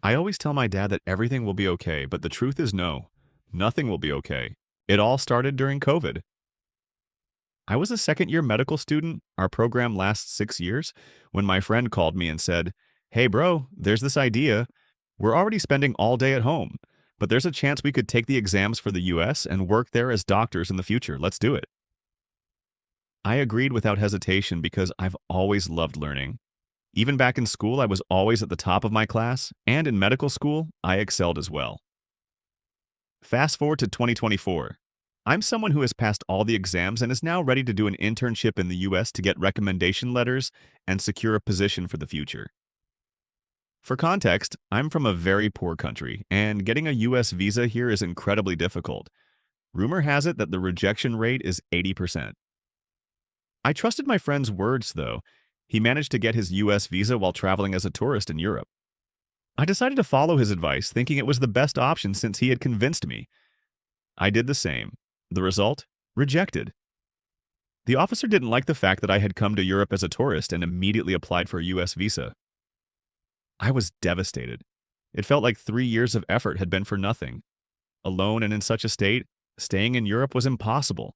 I always tell my dad that everything will be okay, but the truth is no, nothing will be okay. It all started during COVID. I was a second year medical student. Our program lasts 6 years. When my friend called me and said, "Hey, bro, there's this idea. We're already spending all day at home, but there's a chance we could take the exams for the US and work there as doctors in the future. Let's do it." I agreed without hesitation because I've always loved learning. Even back in school, I was always at the top of my class, and in medical school, I excelled as well. Fast forward to 2024. I'm someone who has passed all the exams and is now ready to do an internship in the US to get recommendation letters and secure a position for the future. For context, I'm from a very poor country, and getting a US visa here is incredibly difficult. Rumor has it that the rejection rate is 80%. I trusted my friend's words, though. He managed to get his US visa while traveling as a tourist in Europe. I decided to follow his advice, thinking it was the best option since he had convinced me. I did the same. The result? Rejected. The officer didn't like the fact that I had come to Europe as a tourist and immediately applied for a US visa. I was devastated. It felt like 3 years of effort had been for nothing. Alone and in such a state, staying in Europe was impossible.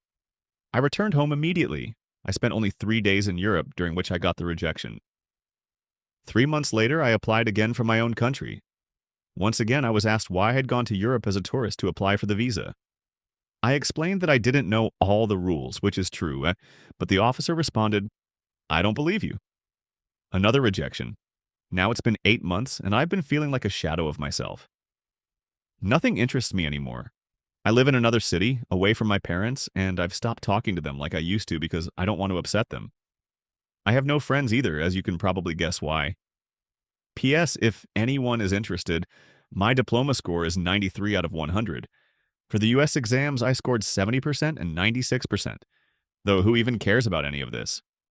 I returned home immediately. I spent only 3 days in Europe, during which I got the rejection. 3 months later, I applied again for my own country. Once again, I was asked why I had gone to Europe as a tourist to apply for the visa. I explained that I didn't know all the rules, which is true, but the officer responded, "I don't believe you." Another rejection. Now it's been 8 months, and I've been feeling like a shadow of myself. Nothing interests me anymore. I live in another city, away from my parents, and I've stopped talking to them like I used to because I don't want to upset them. I have no friends either, as you can probably guess why. P.S. If anyone is interested, my diploma score is 93 out of 100. For the US exams, I scored 70% and 96%. Though who even cares about any of this?